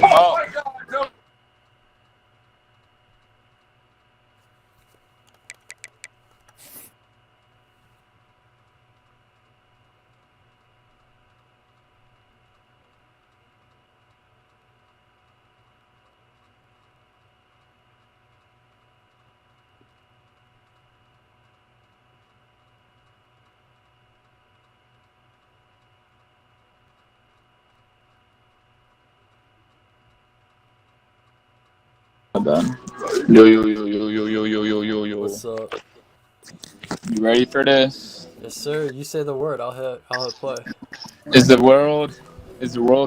Oh my God! No. Done. Yo yo yo yo yo yo yo yo yo yo. What's up? You ready for this? Yes, sir. You say the word. I'll hit play. Is the world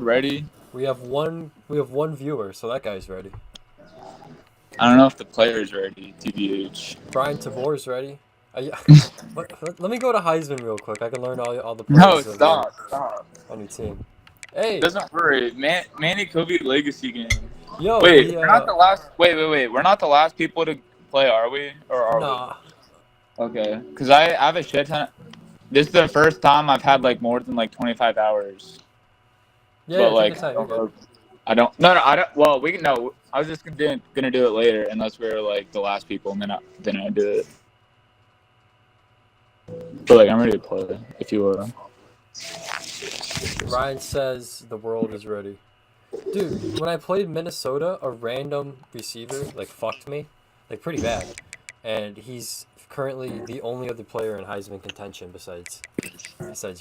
ready? We have one viewer, so that guy's ready. I don't know if the player's ready. TBH. Brian Tabor's ready. Let me go to Heisman real quick. I can learn all the No, players stop. on your team. Hey. Doesn't worry. Manny Kobe legacy game. Yo. Wait, we're not the last. Wait. We're not the last people to play, are we? Or are nah. we? Okay. Because I have a shit ton. This is the first time I've had like more than like 25 hours. Yeah. But like, I don't. No. I don't. Well, we can. No. I was just gonna do it later, unless we're like the last people, and then I do it. But like, I'm ready to play. If you were. Ryan says the world is ready. Dude, when I played Minnesota, a random receiver like fucked me, like pretty bad, and he's currently the only other player in Heisman contention besides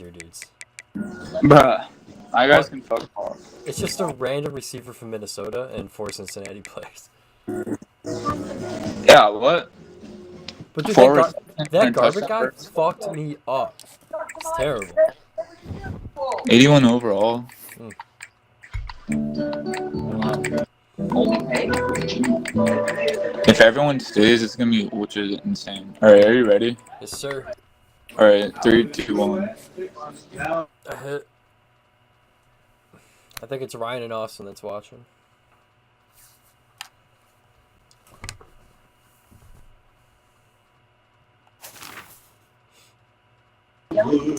your dudes. Bruh, I guys can fuck off. It's just a random receiver from Minnesota and 4 Cincinnati players. Yeah, what? But dude, that garbage guy fucked me up. It's terrible. 81 overall. If everyone stays, it's gonna be which is insane. All right, are you ready? Yes, sir. All right, 3, 2, 1. I hit. I think it's Ryan and Austin that's watching.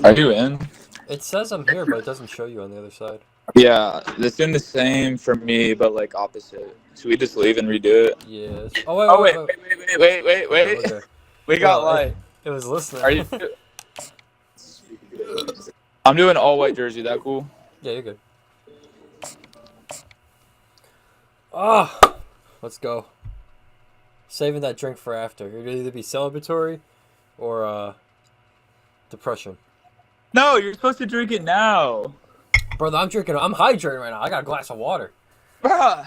Are you in? It says I'm here, but it doesn't show you on the other side. Yeah, it's doing the same for me, but like opposite. Should we just leave and redo it? Yes. Oh wait. Okay. We got light. It was listening. Are you? I'm doing all white jersey. That cool? Yeah, you're good. Let's go. Saving that drink for after. It'll either be celebratory or depression. No, you're supposed to drink it now. Brother, I'm hydrating right now. I got a glass of water. Bruh,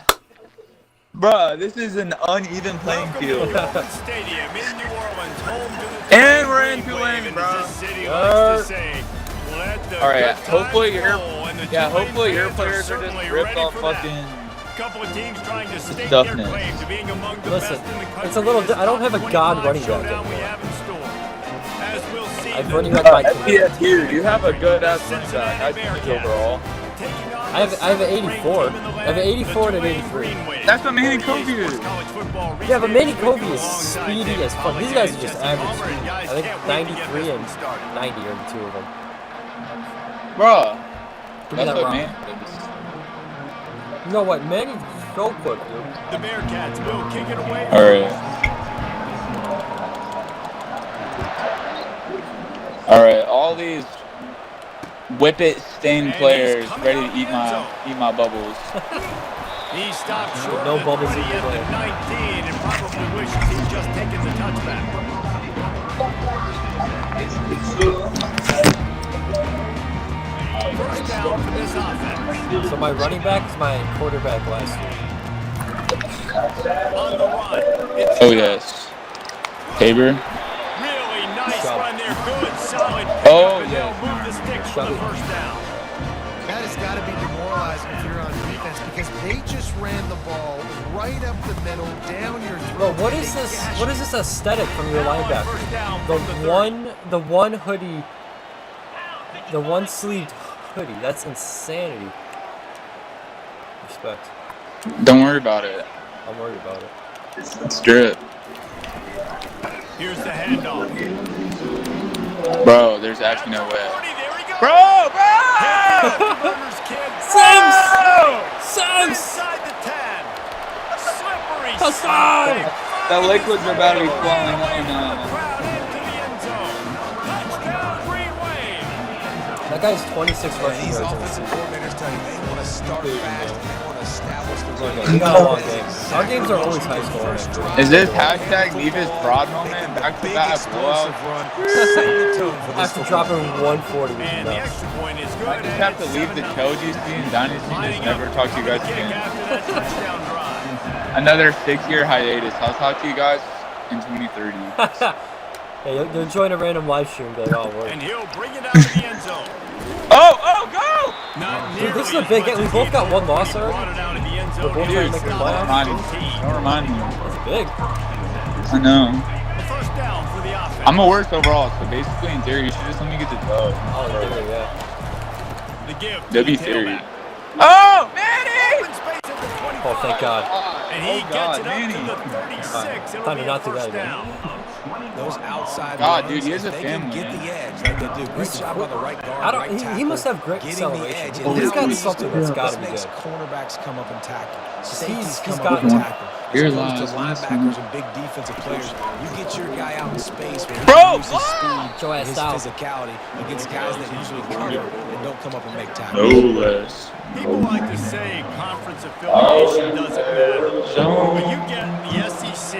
this is an uneven playing field. Stadium in New Orleans, home to the and we're in Tulane, bro. Alright, hopefully your players are just ripped off fucking couple of teams trying to stake their claim to being among the Listen, best in the country. it's a little. I don't have a god running back anymore. As we'll see, I'm running back by dude, you have a good ass running back. I think overall. I have an 84. I have an 84 and an 83. That's what Manny Kobe is. Yeah, but Manny Kobe is speedy as fuck. These guys are just average speed. I think 93 and 90 are the two of them. Bruh. That's what Manny is. You know what? Manny's so quick, dude. The Bearcats will kick it away. Alright, all these whippet stained players ready to eat my bubbles. He stopped short. No bubbles in the play. 19 and probably wishes he'd just taken the touchback. First down for this offense. So my running back is my quarterback last year. On the run. Oh yes. Tabor. Really nice run there. Good, solid. Oh yeah. Move the sticks for the first down. That has got to be demoralizing if you're on defense because they just ran the ball right up the middle, down your throat. Bro, what is this? What is this aesthetic from your linebacker? The one hoodie, the one sleeved hoodie. That's insanity. Respect. Don't worry about it. I'm worried about it. It's drip. Here's the handoff. Bro, there's actually no way. There he goes. Bro! Afterburners, kid. Sims! Oh! Sims! Inside the 10. Slippery Touchdown! snake. The liquids are about to be Away flowing. from Oh the no. crowd into the end zone. Touchdown, Green Wave. That guy's 26 And rushing these yards. offensive coordinators tell you they want to start fast, they want to establish the run We game. got a long game. Our games are always high scoring. Is this hashtag leave his prod moment back to back blowout? Run, set the tone for this After football dropping 140, we And the extra point is good. I just have to leave the Choji and Dynasty and just never talk to you guys Kick again. after that touchdown drive. Another 6-year hiatus. I'll talk to you guys in 2030. Hey, you'll join a random live stream and be like, oh, we're... And he'll bring it out to the end zone. Oh, go! Not Dude, this is a nearly big as game. We much both as got he one thought loss when he already. brought it out of the end We're zone. both trying to make the Don't playoffs. remind me. Don't remind me. That's big. I know. First down for the offense. I'm a worst overall, so basically in theory, you should just let me get the dub. Oh, there, yeah. The give to That'd be the theory. tailback. Oh, Manny! Open space at the 25. Oh, thank God. And he Oh, gets God, it up Manny. to the 36. It'll Time to be not a do that first again. down. Those outside God, runs, dude, he has a if they can family, get man. the edge like they do. Great job by the right guard, right tackle. He must have great getting the acceleration. edge. Well, And he's now got this something that's got to be makes good. cornerbacks come up and tackle. He's Safeties come got up and one. tackle. Here As opposed to lies this linebackers and big defensive players, you get your guy out in space where he Bro, can use his speed, Joe and his Stout. physicality against guys that usually cover and don't come up and make tackles. No less. People like to say conference affiliation doesn't matter. But you get the SEC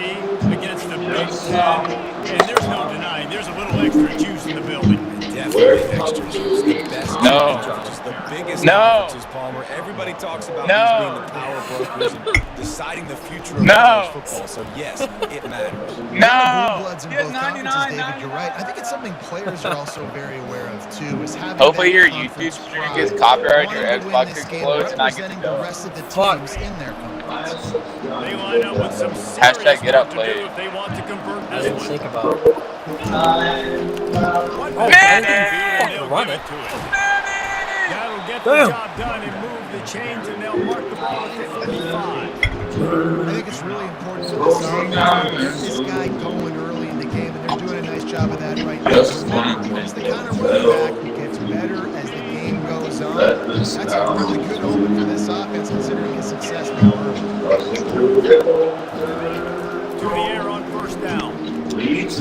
against the Big Ten, and there's no denying there's a little extra juice in the building. Definitely extra juice. The best No. conferences, the biggest No. conferences, Palmer. Everybody talks about No. these being the power brokers and deciding the future of No. college football. So yes, it matters. No! Blue bloods in He has both conferences, 99, David, you're right. I think it's something players are also very aware of too. Is having Hopefully that your conference YouTube stream pride. gets copyrighted, your Wanting to win Xbox this game, explodes, and I get representing the the dub. rest of the Fuck. teams in their conference. They line up with some serious Hashtag get up, work to play. do if they want to convert I this didn't one. think about it. One Oh, man Manny! and they'll Fucking run give it. to it. That'll get Damn. the job done and move the chains, and they'll mark the ball at the 45. I think it's really important for this offense to get this guy going early in the game, and they're doing a nice job of that right now. Remember, he's the kind of running back who gets better as the game goes on. That's a really good omen for this offense, considering his success now early. To the air on first down. It's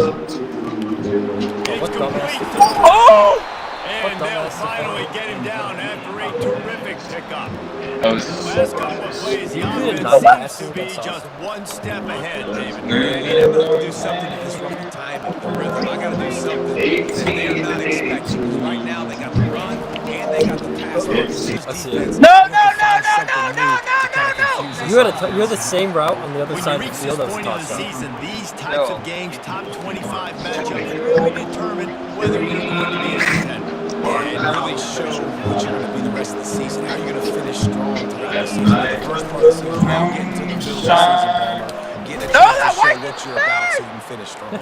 what complete. Oh! And they'll dumbass. finally get him down after a terrific pickup. That was Last couple of plays, the You did offense not pass seems to it. be That's just one step ahead, David. And I'm going to do something to disrupt the timing, the rhythm. I got to do something that they're not expecting. Because right now they got the run and they got the pass. Let's see it. No, no, no, no, no, no. You had the same route on the other When side you of reach the this field as a point of the touchdown. season, these types of games, top 25 matchups, really determine whether you're going to be a contender. And really show what you're going to be the rest of the season. How you're going to finish strong throughout the season. The first part of the season, now getting to the middle of the season, Palmer. Getting a chance to show what you're about so you can finish strong.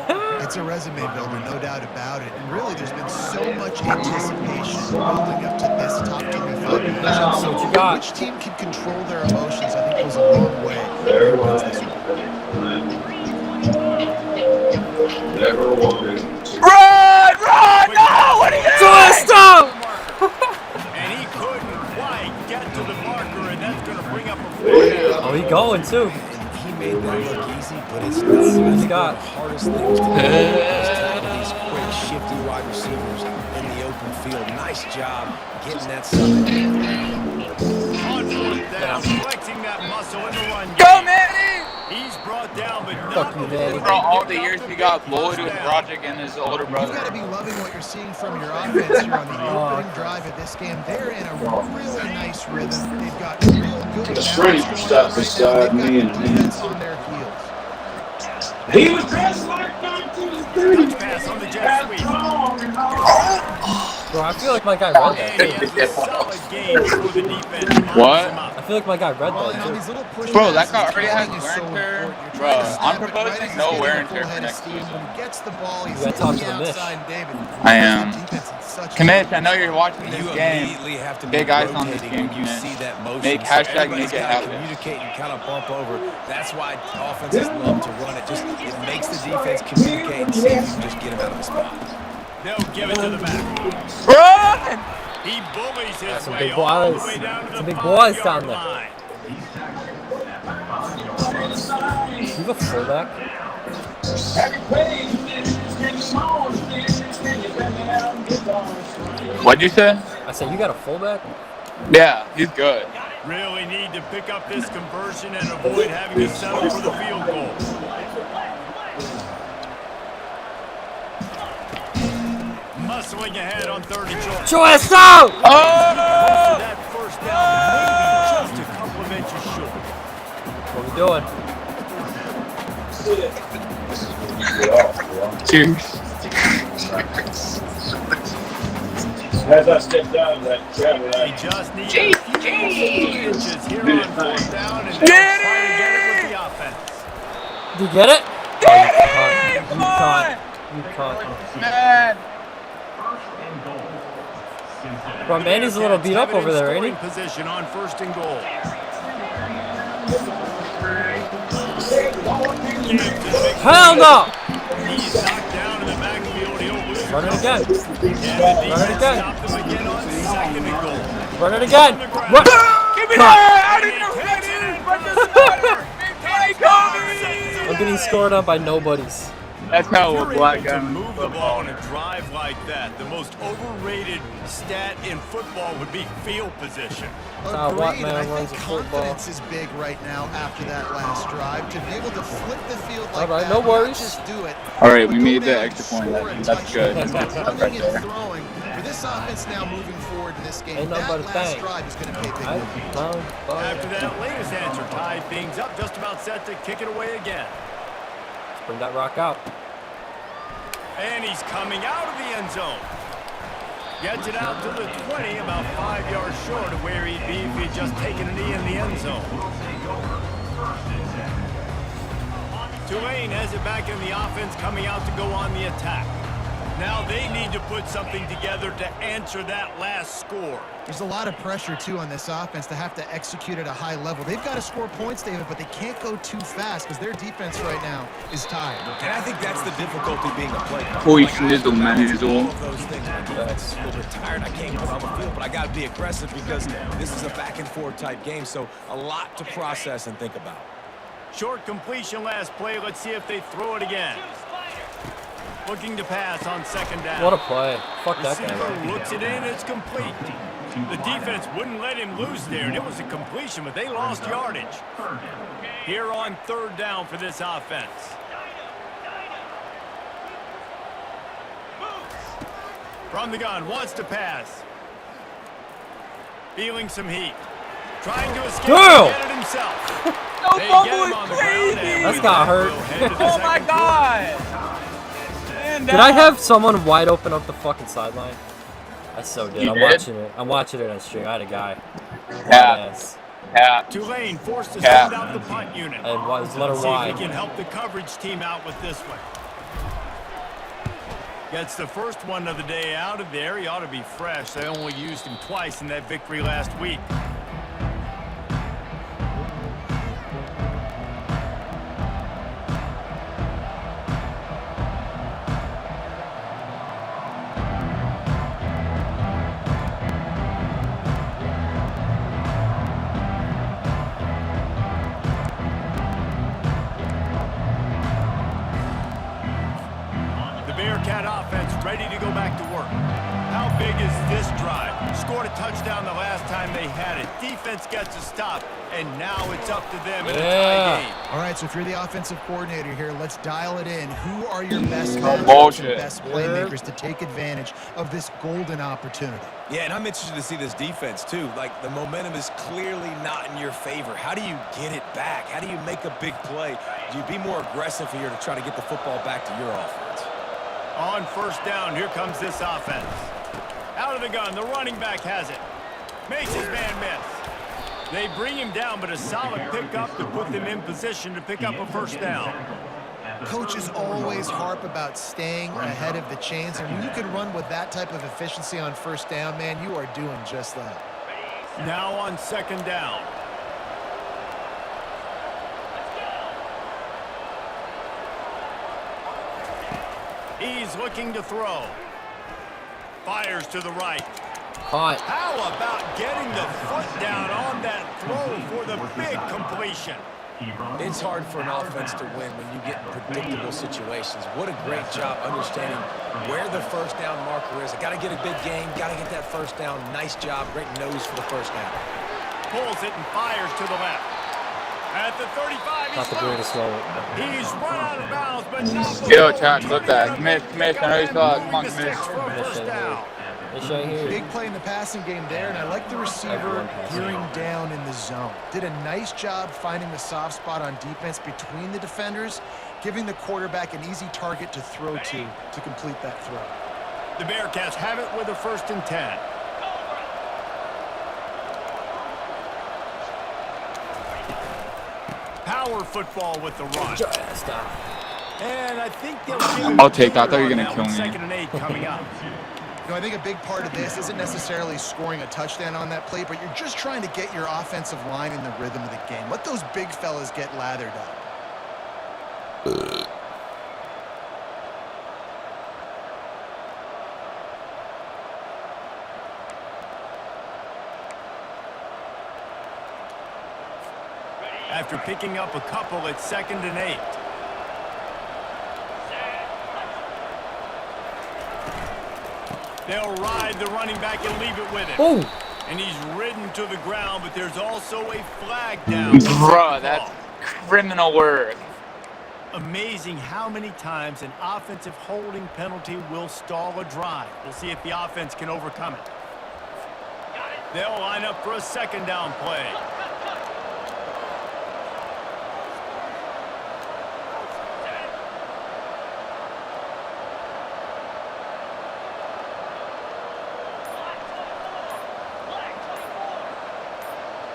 It's a resume builder, no doubt about it. And really, there's been so much anticipation building up to this top 25 matchup. So what you got? Which team can control their emotions, I think, goes a long way when it wins this one. Run! Run! No! What are you doing? Stop! And he couldn't quite get to the marker, and that's going to bring up a 4 down. Oh, he going too. And he made that look easy, but it's not. I think got- one of the hardest things to do is tackle these quick, shifty wide receivers in the open field. Nice job getting that sucker. On fourth down, flexing that muscle in the run game. Go, Manny! He's brought down, but Fuck not you, before Manny. For all the he years picked he up got the bullied big with first down. Rogic and his older You've got brother. to be loving what you're seeing from your offense here on the opening drive of this game. They're in a really nice rhythm. They've got real good The balance stranger going steps on right aside now. me They've and got the defense on their heels. He was dressed like 1930. Touch pass on the jet sweep. Bro, I feel like my guy read And that. he has a solid game for the defense. What? I feel like my guy read Well, you know, that these too. little push Bro, that passes, guy already has timing is wear so and tear. important. You're Bro, trying to I'm snap it proposing right as no he's wear getting and a tear full for head of next steam. season. When he gets the ball, he's You gotta talk hitting to the the Mish. outside, David. I am. Defense in such Kamish, I know you're watching this You game. immediately have to Big be eyes on this rotating game, when you Kamish. see that motion. Make So hashtag everybody's make it gotta happen. communicate and kind of bump over. That's why offenses love to run it. Just it makes the defense communicate and see if you can just get him out of the spot. They'll give it to the back. Run! He bullies his some way big all the boys. way down to the Some big boys down 5-yard there. line. You have a fullback? What'd you say? I said, you got a fullback? Yeah, he's good. Really need to pick up this conversion and avoid having to settle for the field goal. Muscling ahead on 3rd and short. Choice He out! posted that first down, maybe just a couple of inches short. What we doing? Cheers. As I step down that travel, He just needs a few inches here on 4th down, and they'll try to get it with the offense. Did you get it? Oh, you caught. Man. Bro, Manny's a little beat up over there, ain't he? Position on 1st and goal. Hell no! He's knocked down in the backfield. He'll lose. Run it again. And the Run it defense again. stopped him again on 2nd and goal. Run it again. Run. Give me that! I didn't know that in! But this water! Big Kobe! I'm getting scored on by nobodies. That's how You're a black able guy to move the ball on a drive like that. The most overrated stat in football would be field position. Nah, what Agreed. man I runs think a football? confidence is big right now after that last drive. To be able to flip the field like All right, that, no not worries. just do it. All right, we but go made the down, extra point. score a That's good. touchdown. That's Running right and there. throwing. For this offense now moving forward in this game, Ain't that nobody last thing. drive is going to pay big I dividends. found After that latest answer tied things up, just about set to kick it away again. Bring that rock out. And he's coming out of the end zone. Gets it out to the 20, about 5 yards short of where he'd be if he'd just taken a knee in the end zone. Tulane has it back in the offense, coming out to go on the attack. Now they need to put something together to answer that last score. There's a lot of pressure, too, on this offense to have to execute at a high level. They've got to score points, David, but they can't go too fast because their defense right now is tired. And I think that's the difficulty being a play caller. Boy, Like, I schnizzle, do man, all schnizzle. of those things. My defense is a little bit tired. I can't go on the field, but I got to be aggressive because this is a back-and-forth type game, so a lot to process and think about. Short completion last play. Let's see if they throw it again. Looking to pass on 2nd down. What a play. Fuck that Receiver guy. looks it in, it's complete. The defense wouldn't let him loose there, and it was a completion, but they lost yardage. Here on 3rd down for this offense. From the gun, wants to pass. Feeling some heat. Trying to escape Damn! and get it himself. No They fumble get him is on the ground, crazy! and That's got hurt. we'll head to the Oh my second quarter. god! Man, Did I have someone wide open up the fucking sideline? I so did. You I'm did? watching it. I'm watching it on stream. I had a guy. Yeah. Yes. Yeah. Tulane forced to Yeah. send out the punt unit. And what is letter See if he Y? can help the coverage team out with this one. Gets the first one of the day out of there. He ought to be fresh. They only used him twice in that victory last week. The Bearcat offense ready to go back to work. How big is this drive? Scored a touchdown the last time they had it. Defense gets a stop, and now it's up to them in a tie game. All right, so if you're the offensive coordinator here, let's dial it in. Who are your best matchups bullshit. and best playmakers to take advantage of this golden opportunity? Yeah, and I'm interested to see this defense, too. Like, the momentum is clearly not in your favor. How do you get it back? How do you make a big play? Do you be more aggressive here to try to get the football back to your offense? On 1st down, here comes this offense. Out of the gun, the running back has it. Makes his man miss. They bring him down, but a solid pickup to put them in position to pick up a 1st down. Coaches always harp about staying ahead of the chains, and when you can run with that type of efficiency on 1st down, man, you are doing just that. Now on 2nd down. He's looking to throw. Fires to the right. Caught. How about getting the foot down on that throw for the big completion? It's hard for an offense to win when you get in predictable situations. What a great job understanding where the first down marker is. I got to get a big gain, got to get that first down. Nice job, great nose for the first down. Pulls it and fires to the left. At the 35, Not the greatest moment. he's run out of bounds, but not Yo, Chad, clip that. Commish, I know you saw it. Come on, Commish. First down. It's right here. Big play in the passing game there, and I like the receiver gearing down in the zone. Did a nice job finding the soft spot on defense between the defenders, giving the quarterback an easy target to throw to complete that throw. The Bearcats have it with a 1st and 10. Power football with the run. Stop. And I think they'll give him I'll take that. I thought you were going to kill me. 2nd and 8 coming up. I think a big part of this isn't necessarily scoring a touchdown on that play, but you're just trying to get your offensive line in the rhythm of the game. Let those big fellas get lathered up. After picking up a couple, it's 2nd and 8. They'll ride the running back and leave it with him. Oh! And he's ridden to the ground, but there's also a flag down. Bruh, that's criminal work. Amazing how many times an offensive holding penalty will stall a drive. We'll see if the offense can overcome it. They'll line up for a 2nd down play.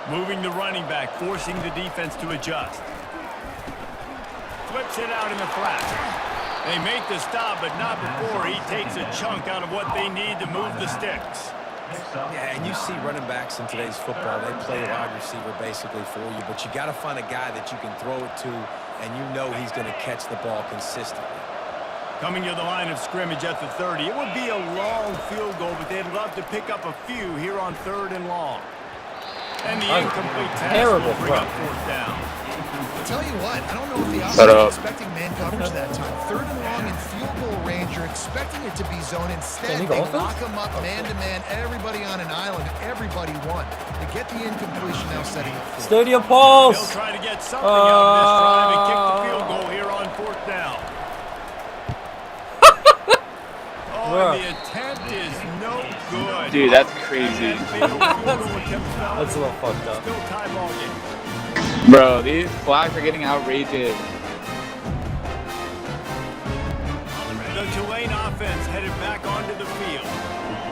Moving the running back, forcing the defense to adjust. Flips it out in the flat. They make the stop, but not before he takes a chunk out of what they need to move the sticks. Yeah, and you see running backs in today's football, they play wide receiver basically for you, but you got to find a guy that you can throw it to, and you know he's going to catch the ball consistently. Coming to the line of scrimmage at the 30. It would be a long field goal, but they'd love to pick up a few here on 3rd and long. And the incomplete pass will bring up 4th down. I'll tell you what, I don't know if the offense is expecting man coverage that time. 3rd and long in field goal range, you're expecting it to be zone. Instead, they lock them up man-to-man, everybody on an island, everybody won. They get the incompletion now setting up for Stadium Pulse! They'll try to get something out of this drive and kick the field goal here on 4th down. Oh, the attempt is no good. Dude, that's crazy. That's a little fucked up. Still tie ball game. Bro, these flags are getting outrageous. The Tulane offense headed back onto the field.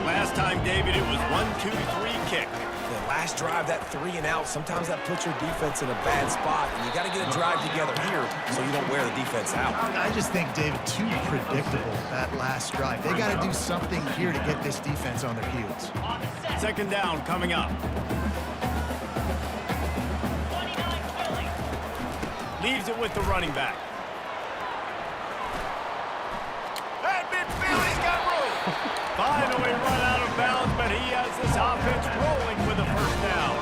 Last time, David, it was 1-2-3 kick. The last drive, that 3 and out, sometimes that puts your defense in a bad spot, and you got to get a drive together here so you don't wear the defense out. I just think, David, too predictable, that last drive. They got to do something here to get this defense on their heels. 2nd down coming up. Leaves it with the running back. That midfield, he's got room. Finally run out of bounds, but he has this offense rolling with a 1st down.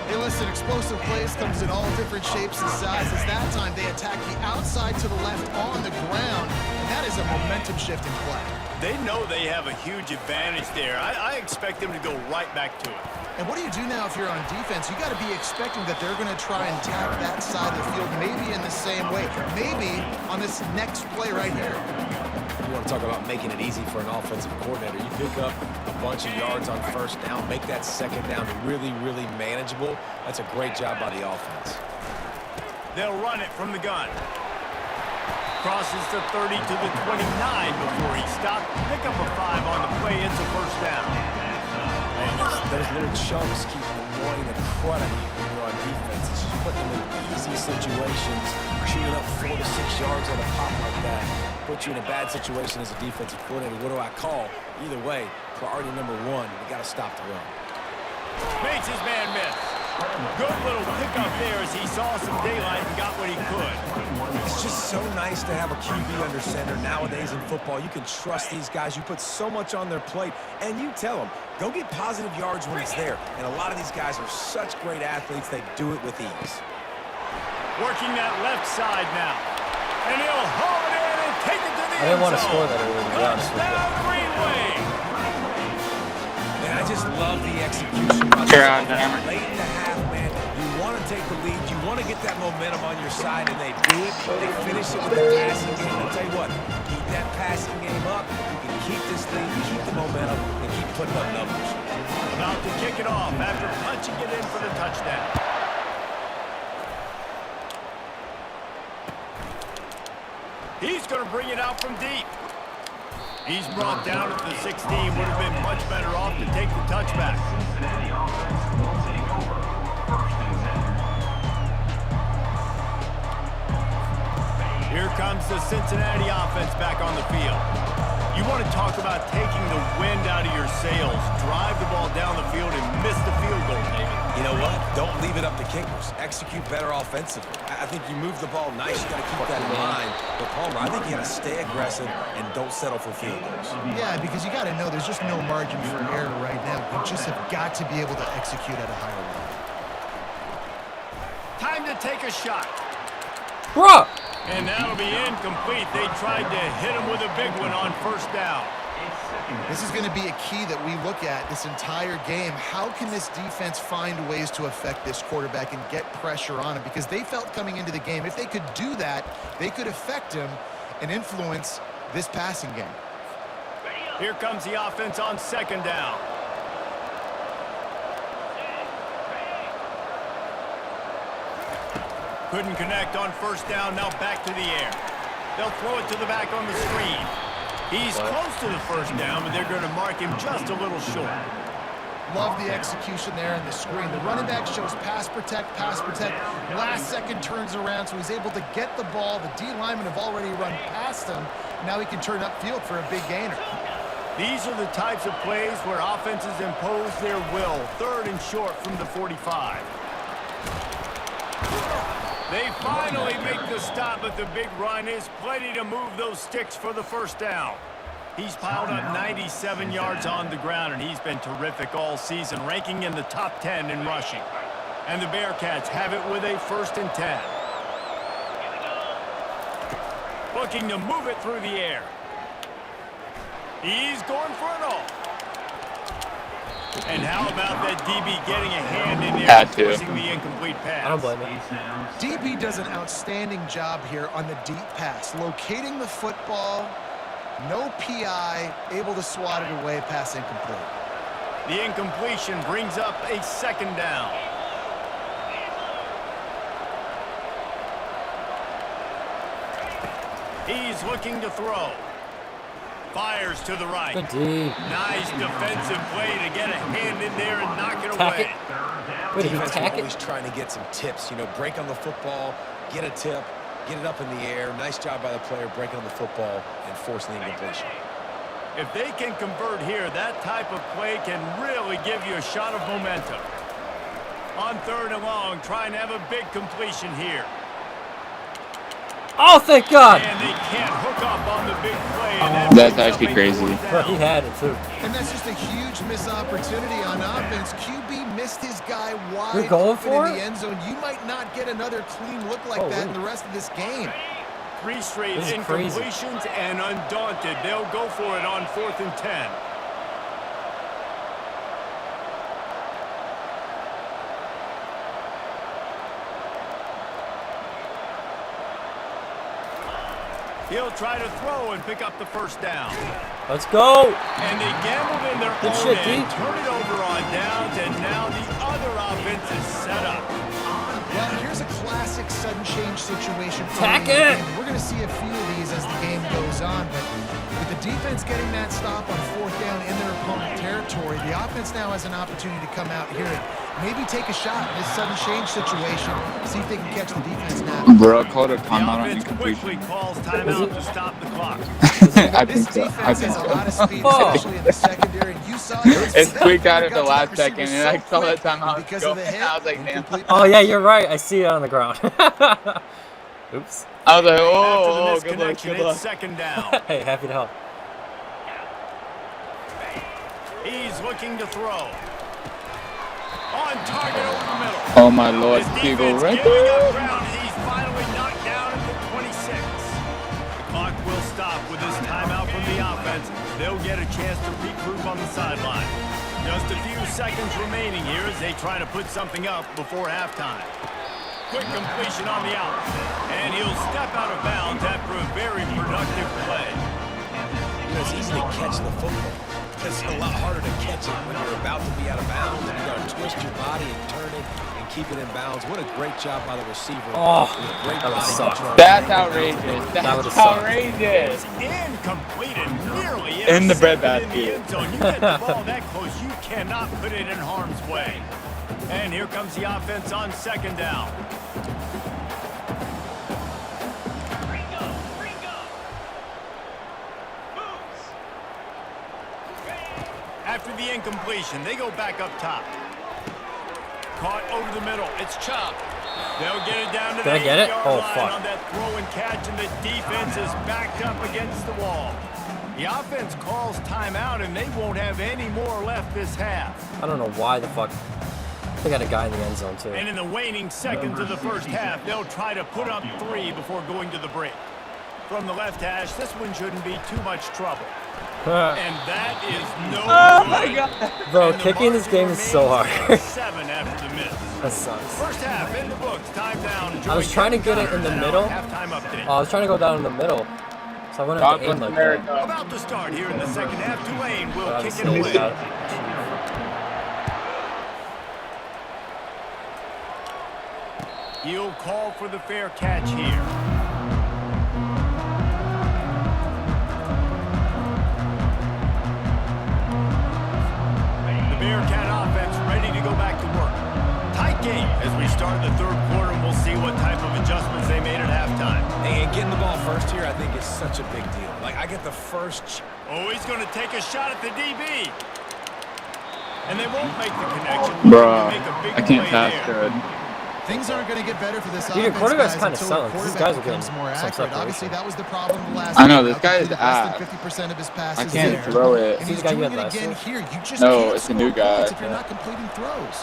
Hey, listen, explosive plays comes in all different shapes and sizes. That time, they attack the outside to the left on the ground, and that is a momentum shift in play. They know they have a huge advantage there. I expect them to go right back to it. And what do you do now if you're on defense? You got to be expecting that they're going to try and tap that side of the field, maybe in the same way, maybe on this next play right here. You want to talk about making it easy for an offensive coordinator. You pick up a bunch of yards on 1st down, make that 2nd down really, really manageable. That's a great job by the offense. They'll run it from the gun. Crosses the 30 to the 29 before he stopped. Pick up a 5 on the play. It's a 1st down. And those little chunks keep annoying the crud out of you when you're on defense. It's just putting them in easy situations, shooting up 4 to 6 yards at a pop like that. Put you in a bad situation as a defensive coordinator. What do I call? Either way, priority number 1, we got to stop the run. Makes his man miss. Good little pickup there as he saw some daylight and got what he could. It's just so nice to have a QB under center nowadays in football. You can trust these guys. You put so much on their plate, and you tell them, go get positive yards when it's there. And a lot of these guys are such great athletes, they do it with ease. Working that left side now. And he'll haul it in and take it to the I didn't want to end score zone. that early, to be honest with you. Touchdown, Green Wave. Man, I just love the execution. Late in the half, man, you want to take the lead. You want to get that momentum on your side, and they do it. They finish it with the passing game. I'll tell you what, keep that passing game up. You can keep this thing, keep the momentum, and keep putting up numbers. About to kick it off after punching it in for the touchdown. He's going to bring it out from deep. He's brought down at the 16. Would have been much better off to take the touchback. Here comes the Cincinnati offense back on the field. You want to talk about taking the wind out of your sails. Drive the ball down the field and miss the field goal, David. You know what? Don't leave it up to kickers. Execute better offensively. I think you move the ball nice. You got to keep that in mind. But Palmer, I think you got to stay aggressive and don't settle for field goals. Yeah, because you got to know there's just no margin for error right now. You just have got to be able to execute at a higher level. Time to take a shot. Bruh! And that'll be incomplete. They tried to hit him with a big one on first down. This is going to be a key that we look at this entire game. How can this defense find ways to affect this quarterback and get pressure on him? Because they felt coming into the game, if they could do that, they could affect him and influence this passing game. Here comes the offense on second down. Couldn't connect on first down, now back to the air. They'll throw it to the back on the screen. He's close to the first down, but they're going to mark him just a little short. Love the execution there in the screen. The running back shows pass protect, last second turns around, so he's able to get the ball. The D linemen have already run past him. Now he can turn upfield for a big gainer. These are the types of plays where offenses impose their will. Third and short from the 45. They finally make the stop, but the big run is plenty to move those sticks for the first down. He's piled up 97 yards on the ground, and he's been terrific all season, ranking in the top 10 in rushing. And the Bearcats have it with a 1st and 10. Looking to move it through the air. He's going for it all. And how about that DB getting a hand in there and forcing the incomplete pass? I don't blame him. DB does an outstanding job here on the deep pass, locating the football, no PI, able to swat it away, pass incomplete. The incompletion brings up a second down. He's looking to throw. Fires to the right. Good D. Nice defensive play to get a hand in there and knock it Tack away. it. Wait, did he Defense tack always it? trying to get some tips. You know, break on the football, get a tip, get it up in the air. Nice job by the player breaking on the football and forcing the incompletion. If they can convert here, that type of play can really give you a shot of momentum. On third and long, trying to have a big completion here. Oh, thank God! And they can't hook up on the big play. And that That's brings up actually a crazy. fourth Bro, down. he had it too. And that's just a huge missed opportunity on offense. QB missed his guy wide You're going open for in it? the end zone. You might not get another clean look like that in the rest of this game. 3 straight This is crazy. incompletions, and undaunted, they'll go for it on 4th and 10. He'll try to throw and pick up the first down. Let's go! And they gambled in their Good own shit, end, D. turn it over on downs, and now the other offense is set up. Well, here's a classic sudden change situation. Tack early in the it! game. We're going to see a few of these as the game goes on, but with the defense getting that stop on 4th down in their opponent territory, the offense now has an opportunity to come out here and maybe take a shot in this sudden change situation, see if they can catch the defense now. Bro, called a The timeout on offense quickly incompletion. calls timeout to stop the clock. I This think so. I defense think has a lot of so. speed, Oh. especially in the secondary. You saw that. it squeaked out at the last second, and I saw that time I was Because of going. the hit, I was like, damn. Oh yeah, you're right. I see it on the ground. Oops. I was like, After the oh, good luck, misconnection, good luck. it's second down. Hey, happy to help. He's looking to throw. On target over the middle. Oh my Lord, His Eagle defense right giving up there. ground, and he's finally knocked down at the 26. The clock will stop with this timeout from the offense. They'll get a chance to regroup on the sideline. Just a few seconds remaining here as they try to put something up before halftime. Quick completion on the out. And he'll step out of bounds after a very productive play. You know, it's easy to catch the football. It's a lot harder to catch it when you're about to be out of bounds. You got to twist your body and turn it and keep it in bounds. What a great job by the receiver. Oh, Great that would body suck. control. That's outrageous. That would've That's sucked. outrageous. Incomplete and nearly In the intercepted breadbasket. in the end zone. You get the ball that close, you cannot put it in harm's way. And here comes the offense on second down. After the incompletion, they go back up top. Caught over the middle. It's Chop. They'll get it down to the Did I get it? 8-yard Oh, line fuck. on that throw and catch, and the defense is backed up against the wall. The offense calls timeout, and they won't have any more left this half. I don't know why the fuck. They got a guy in the end zone too. And in the waning seconds of the first half, they'll try to put up 3 before going to the break. From the left hash, this one shouldn't be too much trouble. And that is no Oh good. my God. Bro, And the kicking this margin game is so remains hard. 7 after the miss. That sucks. First half in the books, time down. I was trying to get it in the middle. Halftime update. Oh, I was trying to go down in the middle, so I wouldn't have to aim like that. About to start here in the second half. Tulane will But kick it obviously, away. got- He'll call for the fair catch here. The Bearcat offense ready to go back to work. Tight game as we start the third quarter, and we'll see what type of adjustments they made at halftime. And getting the ball first here, I think, is such a big deal. Like, I get the first... Oh, he's going to take a shot at the DB. And they won't make the connection. Bruh, Make a big I can't play pass there. good. Things aren't going to get better for this Dude, your offense, quarterback's guys, kinda until selling. the These quarterback guys are becomes getting more some accurate. separation. Obviously, that was the problem the last I know, time. this guy is Completed less ass. than 50% of his passes I can't there. throw it. And See he's the guy you doing had it last again year? here. You just No, can't it's a score new guy. points if you're not completing throws.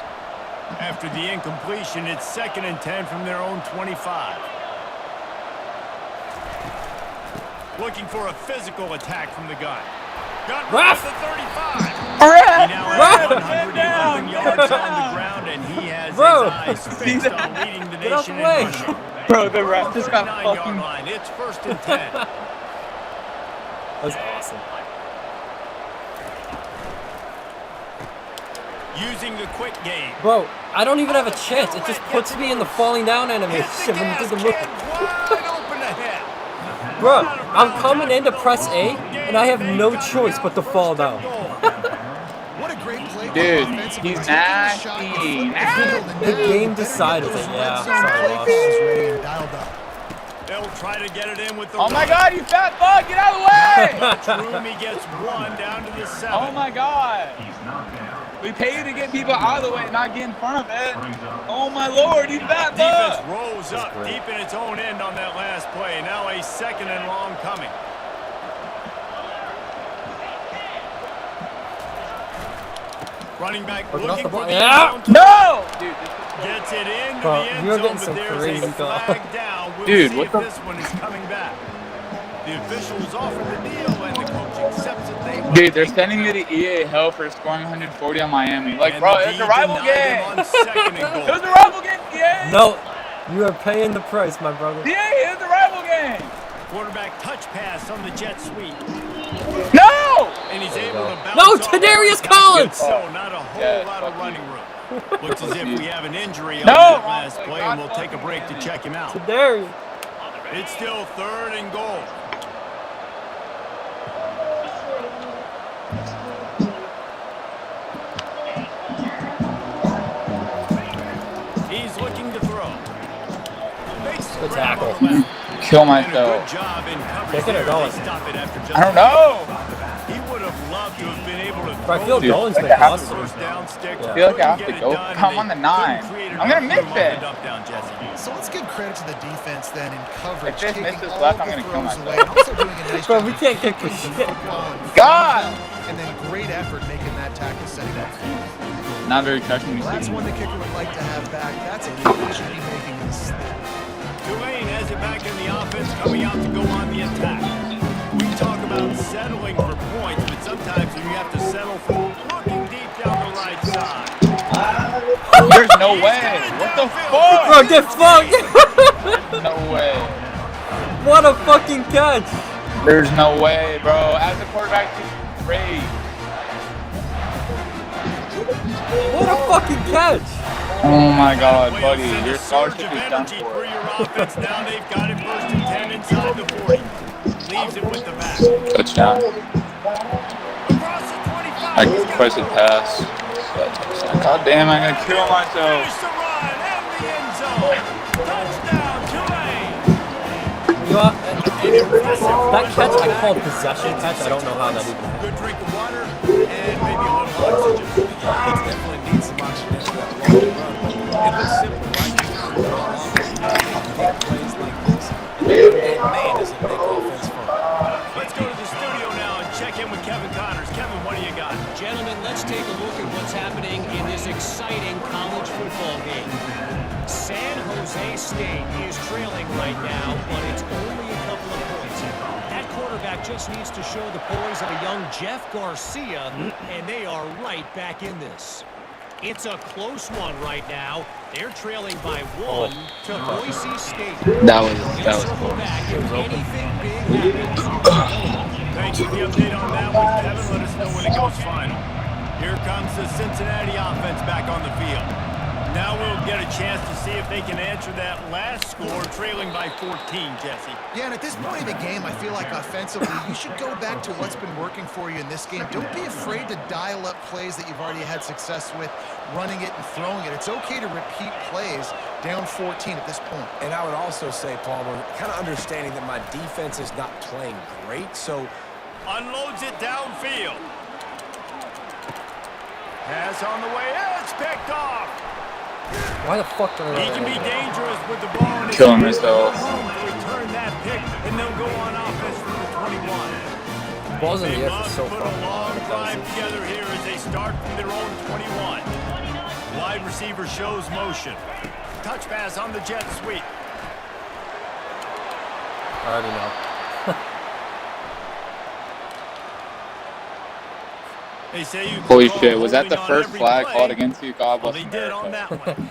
After the incompletion, it's 2nd and 10 from their own 25. Looking for a physical attack from the guy. Got Ref! the 35. Ref! He now Ref! has 111 yards on the ground, and he has Bro! his eyes fixed on leading the Get out the nation in way. rushing. Bro, the ref just got 39-yard fucking... line. It's 1st and 10. That was awesome. Using the quick game. Bro, I don't even have a chance. It just puts me in the falling down animation Hit the when you gas do the move. can wide open ahead. Bro, I'm coming in to press A, and I have no choice but to fall down. What a great play. Dude, offensively. he's Taking the shot, nasty. flipping the field, and The now game better decided get it, those yeah. red zone Sorry, play lost. calls ready and dialed up. They'll try to get it in with the Oh my run. God, you fat fuck! Get out of the way! Much room, he gets 1 down to the 7. Oh my God! We pay you to get people out of the way, not get in front of it. Oh my Lord, you fat Defense fuck! rolls up deep in its own end on that last play. Now a 2nd and long coming. Running back Looking off looking the for ball. the Yeah. end zone. No! Dude, Gets it into Bro, the end you're zone, getting but some there's crazy a calls. flag down. We'll Dude, see what if the- this one is coming back. The officials offer the deal, and the coach accepts it. They Dude, they're sending me to EA hell for scoring 140 on Miami. Like, And bro, the it's a D rival denied him game. on 2nd and It goal. was a rival game, EA. No, you are paying the price, my brother. EA, it's a rival game. Quarterback touch pass on the jet sweep. No! And he's There you able go. to bounce No, off Tadarius that. Collins! So not a whole Yeah, lot of fuck running room. Looks as if we have an injury on No! that last play, God and we'll take a break to check him out. Darius. It's still 3rd and goal. He's looking to throw. Makes the Good grab tackle. on the left. Kill And a myself. good job in coverage Kicking or there. going? They stop it after just I don't know. He would have loved to have been able to But I feel Dude, Dolan's I been think I have to- constant. First down sticks. Yeah. I feel like I have Couldn't to get go. it done, Come and on the they 9. couldn't create I'm gonna enough miss room on the it. dump down, Jesse. So let's give credit to the defense then in coverage, If this taking misses all left, of I'm the gonna kill throws myself. away, and also doing a nice Bro, job we of can't get kicking this the shit. football in front God! of them, and then great effort making that tackle setting up. Not very touching. Well, that's one the kicker would like to have back. That's a kick that should be making in the snap. Tulane has it back in the offense, coming out to go on the attack. We talk about settling for points, but sometimes you have to settle for looking deep down the right side. There's no way. What the fuck? Bro, get fucked! No way. What a fucking catch! There's no way, bro. As a quarterback, he's great. What a fucking catch! Oh my God, buddy. Send a Your surge scholarship of is done energy for. for your offense. Now they've got it 1st and 10 inside the 40. Leaves it with the back. Touchdown. Across the 25. I He's got requested pass. God damn, I'm gonna kill myself. Finish the run and the end zone. Touchdown, Tulane. You know, An impressive that run. catch I called possession catch. I don't know how that even happened. Good drink of water and maybe a little oxygen. It definitely needs some oxygen after that long run. It looks simple, right? You can run all offense. You can get plays like this. And man, does it make offense fun. Let's go to the studio now and check in with Kevin Connors. Kevin, what do you got? Gentlemen, let's take a look at what's happening in this exciting college football game. San Jose State is trailing right now, but it's only a couple of points. That quarterback just needs to show the poise of a young Jeff Garcia, and they are right back in this. It's a close one right now. They're trailing by 1 to Boise State. That was We'll circle close. back if anything big happens. Thanks for the update on that one, Kevin. Let us know when it goes final. Here comes the Cincinnati offense back on the field. Now we'll get a chance to see if they can answer that last score, trailing by 14, Jesse. Yeah, and at this point in the game, I feel like offensively, you should go back to what's been working for you in this game. Don't be afraid to dial up plays that you've already had success with, running it and throwing it. It's okay to repeat plays down 14 at this point. And I would also say, Palmer, kind of understanding that my defense is not playing great, so Unloads it downfield. Pass on the way. It's picked off. Why the fuck did I He can be dangerous with the ball in his Killing hands. myself. To return that pick, and they'll go on offense from the 21. balls in They the air for must so put a fucking long long. drive together here as they start from their own 21. Wide receiver shows motion. Touch pass on the jet sweep. I already know. They say you can Holy call shit, was that the holding on first every flag play. called against you? God Well, bless they did on America. that one.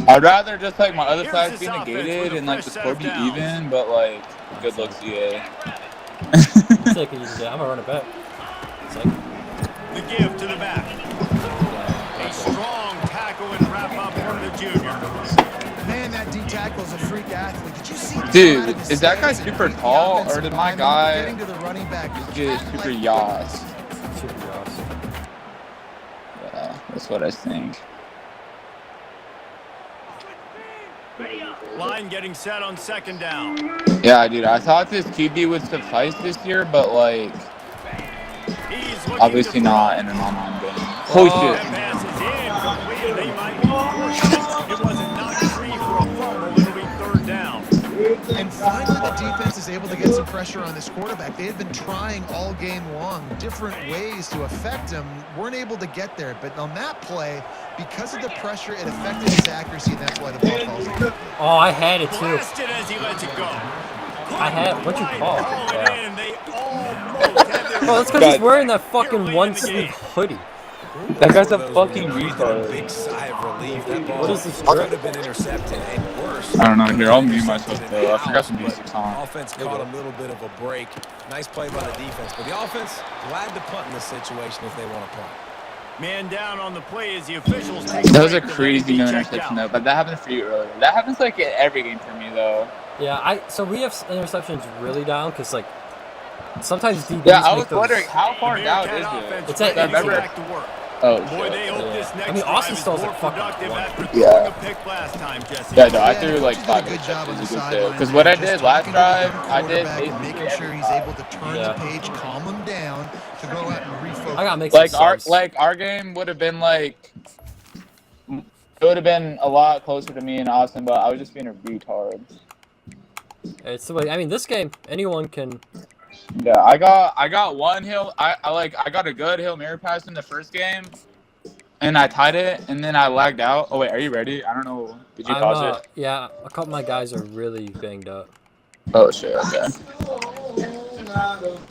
I'd rather just like my other Here's flags this be offense negated with a and like fresh the set score of be downs. even, but like good looks, EA. Sick, you can get. I'm gonna run it back. Sick. The give to the back. A strong tackle and wrap up from the junior. Man, that D tackle is a freak athlete. Did you see him Dude, come out of his is that guy stance and super beat the tall, or offensive did my lineman, guy getting to the running back? get super Cat-like yas? Super awesome. Yeah, that's what I think. Line getting set on 2nd down. Yeah, dude, I thought this QB would suffice this year, but like He's looking obviously to not in an online game. Holy That shit. pass is incomplete. They might be fortunate. It was a knock free for a fumble. It'll be 3rd down. And finally, the defense is able to get some pressure on this quarterback. They had been trying all game long, different ways to affect him, weren't able to get there. But on that play, because of the pressure, it affected his accuracy, and that's why the ball falls in. Oh, I had it too. Blasted as he lets it go. I had. What'd you call? Call it Yeah. in. They almost had their Bro, that's because he's wearing that fucking one sleeve hoodie. That guy's a One of those fucking where you breathe in a retard. big sigh of relief. That ball What is this could script? have been intercepted and worse. I don't know. Here, I'll mute myself though. I forgot some music on. Offense caught a little bit of a break. Nice play by the defense. But the offense, glad to punt in this situation if they want to punt. Man down on the play as the officials take That was a break. The crazy ready to no check interception out. though, but that happened for you earlier. That happens like at every game for me though. Yeah, so we have interceptions really down because like sometimes DBs Yeah, I make was those. wondering how far down Bearcat is offense it? It's at- ready to go remember- back to work. Oh Boy, they shit. hope this I next mean, drive Austin is Stall's more like fucking productive one. after throwing Yeah. a pick last time, Jesse. Yeah, no, I threw the like coaches 5 did a good job on the interceptions. You could say. sideline Because there, what I just did last talking to the drive, young I did quarterback and basically making sure every he's able to drive. turn the page, calm him down to go out and refocus. I gotta make some subs. Our game would have been like, it would have been a lot closer to me and Austin, but I was just being a retard. It's the way. I mean, this game, anyone can. Yeah, I got one hill. I got a good Hail Mary pass in the first game, and I tied it, and then I lagged out. Oh wait, are you ready? I don't know. Did you I'm pause it? Yeah, a couple of my guys are really banged up. Oh shit. Okay.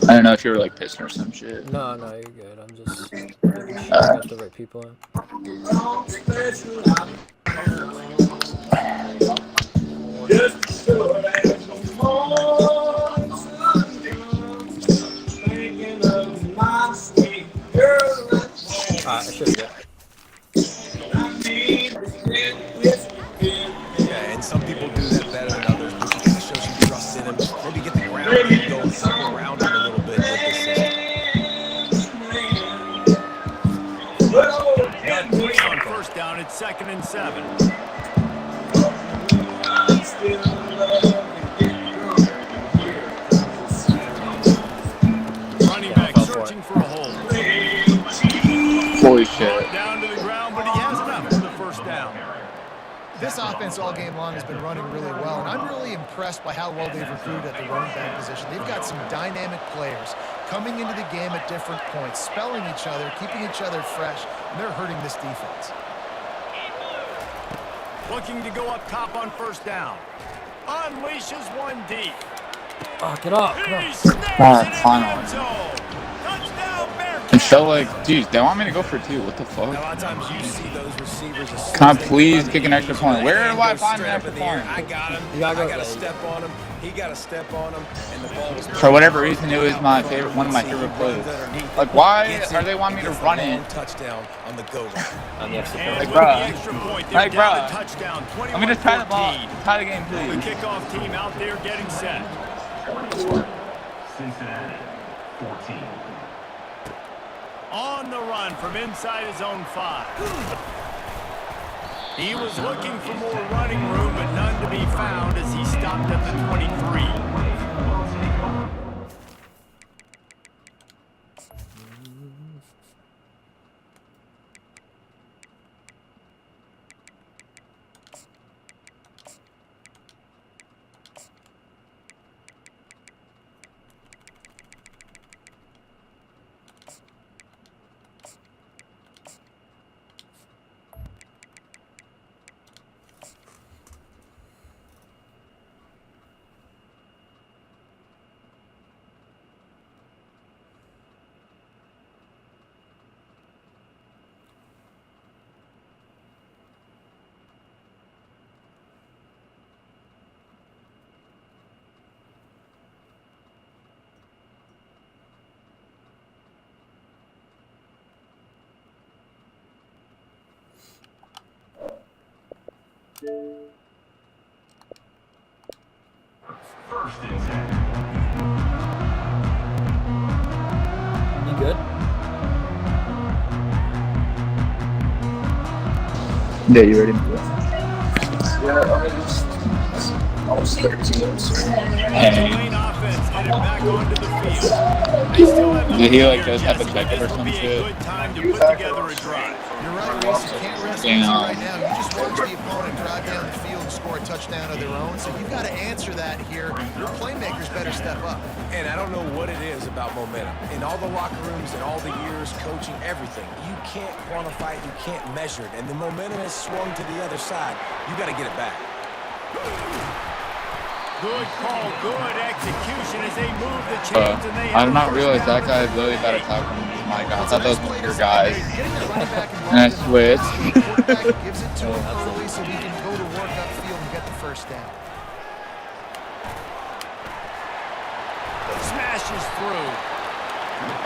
I don't know if you were like pissing or some shit. No, you're good. I'm just making sure I got the right people in. I should have got. Yeah, and some people do that better than others, but you gotta show some trust in him. Maybe get the ground game going, help around him a little bit with this system. Got 3 on first down. It's 2nd and 7. Running back searching for a hole. Holy shit. Down to the ground, but he has enough for the first down. This offense all game long has been running really well, and I'm really impressed by how well they've recruited at the running back position. They've got some dynamic players coming into the game at different points, spelling each other, keeping each other fresh, and they're hurting this defense. Looking to go up top on first down. Unleashes one deep. Oh, get up! Come He on. snares it in the Finally. end zone. Touchdown, Bearcats. And so like, dude, they want me to go for 2. What the fuck? A lot of times you see those receivers. as soon Can I as they please get kick an extra underneath, point? Where the hand do I goes find an straight up extra in the air. point? I got him. You gotta go I got to there. step on him. He got to step on him, and the ball was. For whatever reason, it was my favorite, one of my favorite plays. Like, why are they wanting me to run it? Touchdown on the go route. On the extra And point. with the bruh. extra point, they're Like, down bruh. a touchdown. Let me just tie the ball, 21-14. tie the game, The please. kickoff team out there getting set. Cincinnati, 14. On the run from inside his own 5. He was looking for more running room, but none to be found as he stopped at the 23. First and 10. You good? Yeah, you ready? Hey. Lane offense headed back onto the field. They still have Did he, like, here, just have a Jesse, checkup or this will some be a shit? good time to put together a drive. You're right, Reese. You can't rest easy right now. You just watch the opponent drive down the field and score a touchdown of their own. So you've got to answer that here. Your playmakers better step up. And I don't know what it is about momentum. In all the locker rooms and all the years coaching, everything, you can't quantify it, you can't measure it. And the momentum has swung to the other side. You got to get it back. Good call, good execution as they move the chains and they I have did a not first realize down that at guy the literally got 28. attacked from my god. I thought that was one of your guys. Getting the running back involved And I in the switched. offense, the quarterback gives it to him early so he can go to work upfield and get the first down. Smashes through.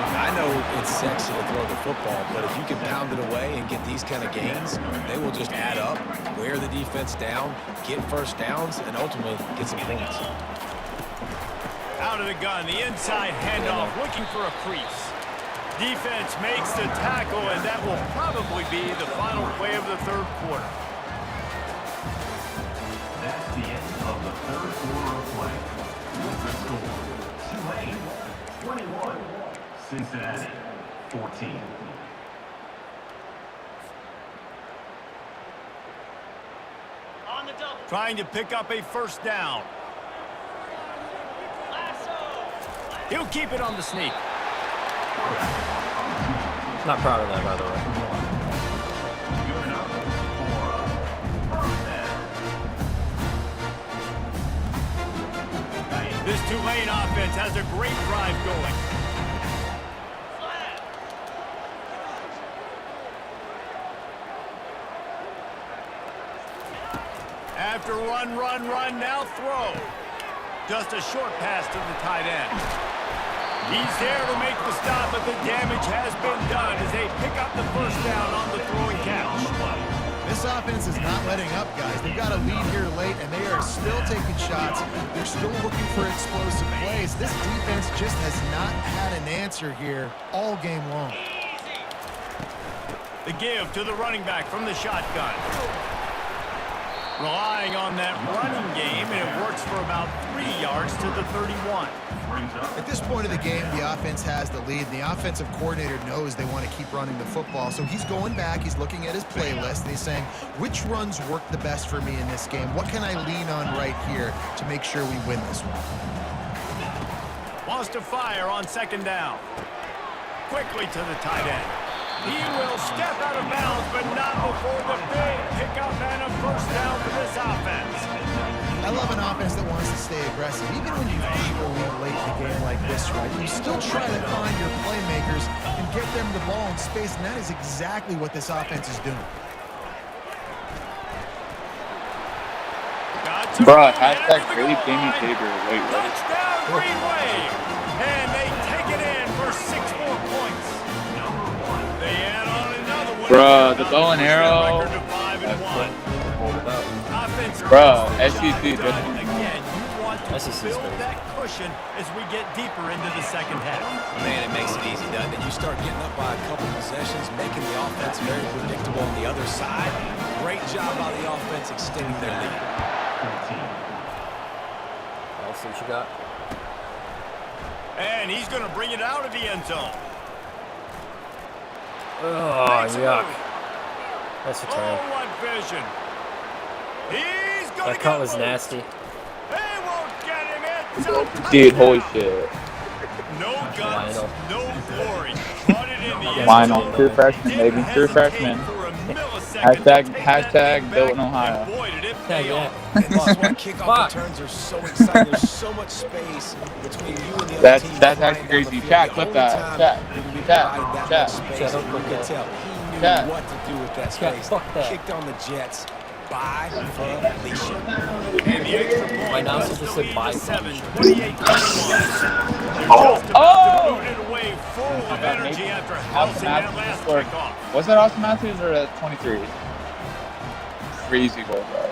I know it's sexy to throw the football, but if you can pound it away and get these kind of gains, they will just add up, wear the defense down, get first downs, and ultimately get some points. Out of the gun, the inside handoff, looking for a crease. Defense makes the tackle, and that will probably be the final play of the third quarter. That's the end of the third quarter of play. With the score, Tulane 21, Cincinnati 14. Trying to pick up a first down. He'll keep it on the sneak. Not proud of that, by the way. This Tulane offense has a great drive going. After run, now throw. Just a short pass to the tight end. He's there to make the stop, but the damage has been done as they pick up the first down on the throwing catch. This offense is not letting up, guys. They've got a lead here late, and they are still taking shots. They're still looking for explosive plays. This defense just has not had an answer here all game long. The give to the running back from the shotgun. Relying on that running game, and it works for about 3 yards to the 31. At this point of the game, the offense has the lead. The offensive coordinator knows they want to keep running the football, so he's going back, he's looking at his playlist, and he's saying, which runs work the best for me in this game? What can I lean on right here to make sure we win this one? Wants to fire on second down. Quickly to the tight end. He will step out of bounds, but not before the big pickup and a first down for this offense. I love an offense that wants to stay aggressive. Even when you keep a lead late in the game like this, right, you still try to find your playmakers and get them the ball in space, and that is exactly what this offense is doing. Bruh, hashtag Grady Jamie Tabor. Wait, what? Touchdown Green Wave. And they take it in for 6 more points. They add on another one. Bruh, the bow and arrow. Bruh, SEC just again. You want to build that cushion as we get deeper into the second half. Man, it makes it easy, doesn't it? You start getting up by a couple possessions, making the offense very predictable on the other side. Great job by the offense extending their lead. I'll see what you got. And he's going to bring it out of the end zone. Oh, yuck. That's a turn. Oh, what vision. He's going That cut was nasty. They won't get him in. Dude, holy shit. No guts, no glory. Brought it in the end Lionel, zone. true freshman, baby. Didn't True hesitate freshman. for a millisecond to take Hashtag that built in back, Ohio. and boy, did it Yeah, pay off. And that's why kickoff returns are so exciting. There's so much space between you and the other That's team. that's actually crazy. Chat, clip that. Chat. Chat. You could tell he knew what to do with that space. Fuck that. Kicked on the Jets. By Felicia. And the extra point My announcer was just the said lead bye. to 7, 28-21. Oh! To boot it away full of energy after housing that last Or, kickoff. was that Austin Matthews or 23? Crazy goal, bro.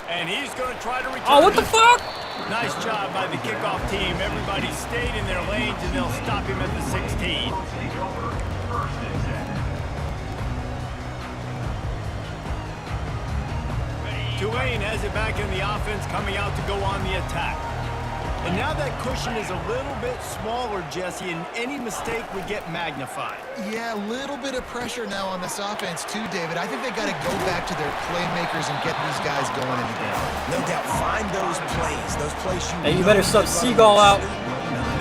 And he's going to try to return. Oh, what the fuck? Nice job by the kickoff team. Everybody stayed in their lanes, and they'll stop him at the 16. Tulane has it back in the offense, coming out to go on the attack. And now that cushion is a little bit smaller, Jesse, and any mistake would get magnified. Yeah, a little bit of pressure now on this offense too, David. I think they got to go back to their playmakers and get these guys going in the game. No doubt, find those plays you Hey, you better sub Seagull out.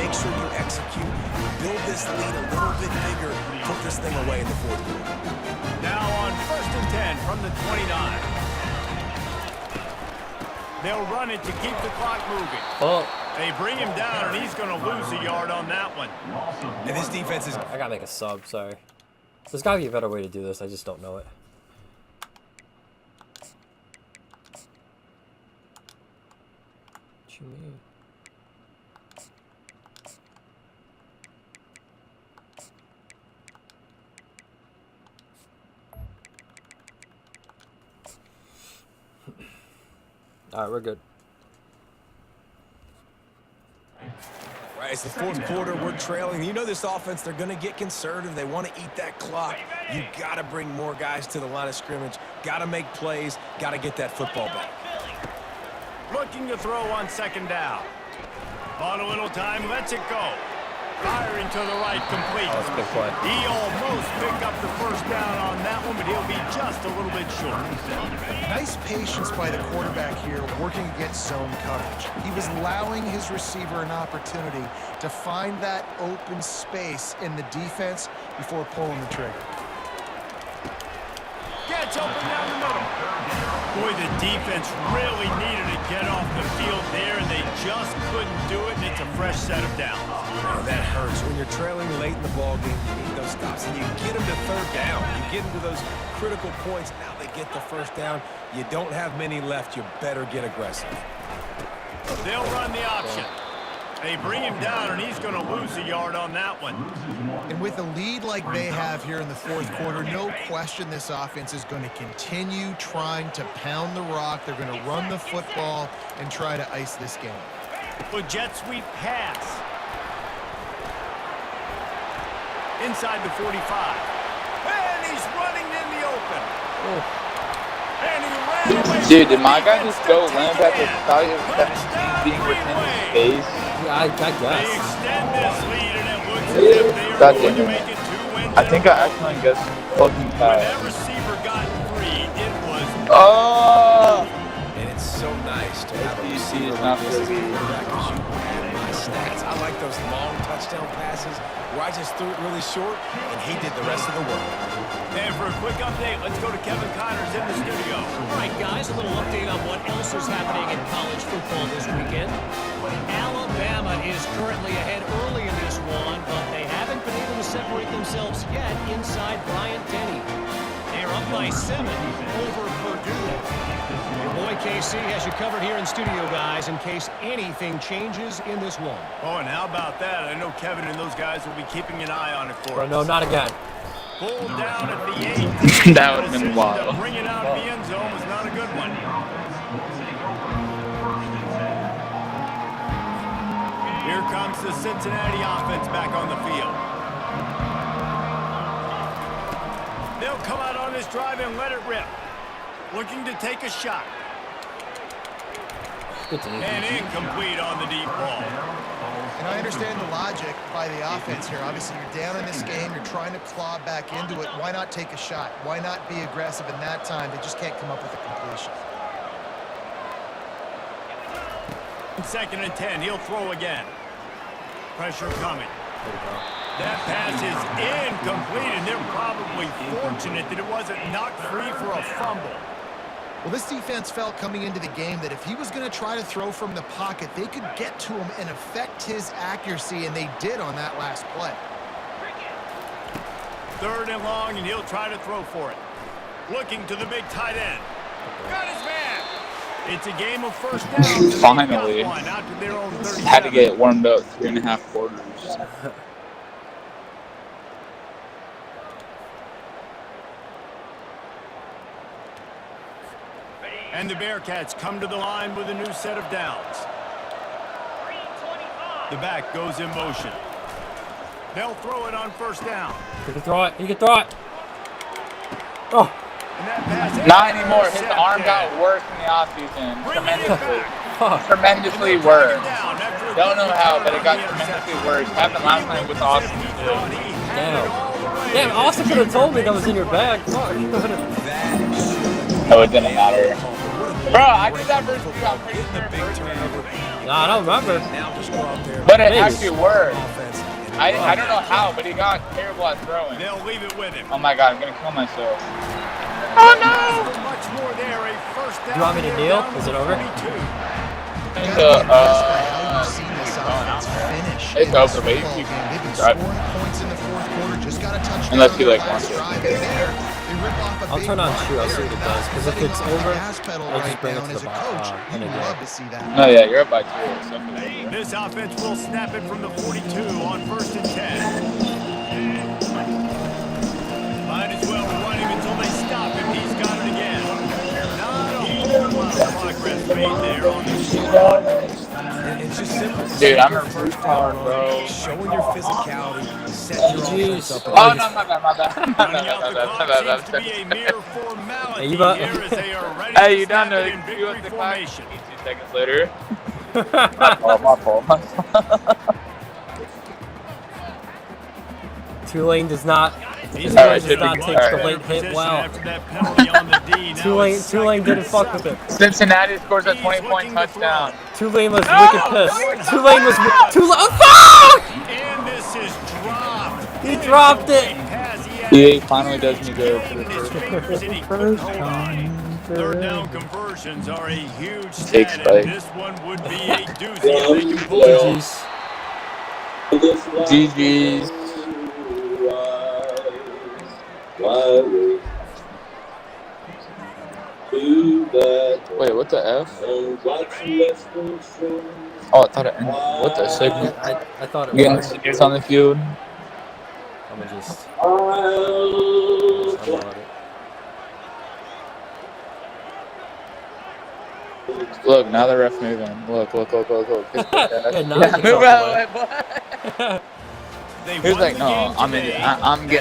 Make sure you execute. Build this lead a little bit bigger. Put this thing away in the fourth quarter. Now on 1st and 10 from the 29. They'll run it to keep the clock moving. Oh. They bring him down, and he's going to lose a yard on that one. And this defense is... I gotta make a sub, sorry. There's gotta be a better way to do this, I just don't know it. What you mean? Alright, we're good. Right, it's the fourth quarter. We're trailing. You know this offense, they're going to get conservative. They want to eat that clock. You got to bring more guys to the line of scrimmage. Got to make plays. Got to get that football back. Looking to throw on second down. On a little time, lets it go. Firing to the right, complete. Oh, that's a big play. He almost picked up the first down on that one, but he'll be just a little bit short. Nice patience by the quarterback here, working against zone coverage. He was allowing his receiver an opportunity to find that open space in the defense before pulling the trigger. Gets open down the middle. Boy, the defense really needed to get off the field there, and they just couldn't do it, and it's a fresh set of downs. Oh, that hurts. When you're trailing late in the ball game, you need those stops, and you get them to third down. You get them to those critical points. Now they get the first down. You don't have many left. You better get aggressive. They'll run the option. They bring him down, and he's going to lose a yard on that one. And with a lead like they have here in the fourth quarter, no question this offense is going to continue trying to pound the rock. They're going to run the football and try to ice this game. The jet sweep pass. Inside the 45. And he's running in the open. And he ran away. Dude, did my guy just go limp at the value of 17 being within his space? Yeah, I They guess. extend this lead, and it looks as if they are God going to damn make it. it 2 wins. I think I accidentally guessed fucking When tied. that receiver got free, it was Oh! And it's so nice to have a SBC receiver is like not this as a good. quarterback because you have my stats. I like those long touchdown passes where I just threw it really short, and he did the rest of the work. And for a quick update, let's go to Kevin Connors in the studio. All right, guys, a little update on what else is happening in college football this weekend. Alabama is currently ahead early in this one, but they haven't been able to separate themselves yet inside Bryant-Denny. They're up by 7 over Purdue. Your boy KC has you covered here in studio, guys, in case anything changes in this one. Oh, and how about that? I know Kevin and those guys will be keeping an eye on it for Oh, us. no, not again. Pulled down at the 8. That would've been Decision wild. to bring it out of the end zone was not a good one. Here comes the Cincinnati offense back on the field. They'll come out on this drive and let it rip. Looking to take a shot. And incomplete on the deep ball. And I understand the logic by the offense here. Obviously, you're down in this game. You're trying to claw back into it. Why not take a shot? Why not be aggressive in that time? They just can't come up with a completion. 2nd and 10. He'll throw again. Pressure coming. That pass is incomplete, and they're probably fortunate that it wasn't knocked free for a fumble. Well, this defense felt coming into the game that if he was going to try to throw from the pocket, they could get to him and affect his accuracy, and they did on that last play. 3rd and long, and he'll try to throw for it. Looking to the big tight end. Got his man. It's a game of first down. Finally. Out to their own 37. Had to get warmed up 3.5 quarters. And the Bearcats come to the line with a new set of downs. The back goes in motion. They'll throw it on first down. He can throw it. He can throw it. Oh. And that pass Not anymore. His arm got worse in the offseason. Tremendously. Tremendously worse. Don't know how, but it got tremendously worse. Happened last night with Austin, too. Damn. Damn, Austin could have told me that was in your bag. Fuck. Oh, it didn't matter. Bro, I did that versus you. I'm pretty sure. Nah, I don't remember. But it actually worked. I don't know how, but he got terrible at throwing. They'll leave it with him. Oh my god, I'm gonna kill myself. Oh no! Much more there. A first down. Do you want me to kneel? Is it over? It's over, but you keep unless you like want to. I'll turn on shoe. I'll see what it does. Because if it's over, I'll just bring it to the bottom. No, yeah, you're up by 2. This offense will snap it from the 42 on 1st and 10. Might as well run him until they stop him. He's got it again. Not a whole lot of progress made there on this. And It's just simple. Dude, I'm a First retard, down, bro. showing your physicality, set your offense up. Oh, no, my bad, my bad. My Running out the clock bad. seems to be a mere formality Hey, here as they are ready Hey, to you snap done it to in cue up victory the clock? formation. 2 seconds later. My fault. Tulane does not. These Tulane guys does are not in take much the better late hit position well. after that penalty on the D. Now it's Tulane didn't second fuck and with it. Cincinnati scores a He's 20-point looking to throw. touchdown. Tulane was No! wicked pissed. No, he's Tulane was not! Tulane. Fuck! And this is dropped. He dropped it. EA finally does me good for the His first fingers and he couldn't hold on. Third down conversions are a huge Take stat, Spike. and this one would be a doozy if they can pull it off. GG's. Wait, what the F? Oh, I thought it ended. What the signal? I thought it Getting was. seniors on the field. I'm gonna just unload it. Look, now the ref moving. Look. Yeah, now Yeah, you move talk out. away. What? They He was won like, the no, game I'm today. getting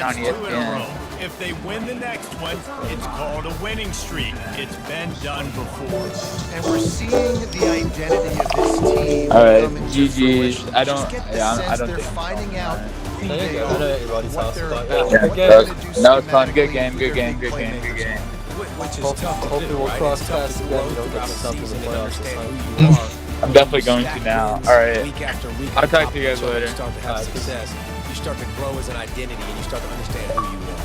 on That's 2 in a ESPN. row. If they win the next one, it's called a winning streak. It's been done before. And we're seeing the identity of this team All right, come into GG's. fruition. I You just don't. get the Yeah, I sense don't they're think. finding out who There you they go. I know are, everybody's what house, they're but about, yeah, Yeah, good what game. they're gonna do no, it's fun. Good schematically, game. who Good their game. big Good game. Good playmakers game. Which is tough to Hopefully do, we'll right? cross It's tough paths to again. grow You don't get throughout to the something in season the and playoffs this understand time. who you are. I'm definitely When you going to stack now. wins All right. Week after week, I'll on talk top to you of guys each other, later. You start to have success. You start to grow as an identity, and you start to understand who you are.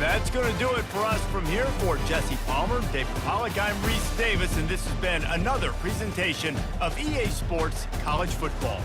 That's going to do it for us from here. For Jesse Palmer, David Pollack, I'm Reese Davis, and this has been another presentation of EA Sports College Football.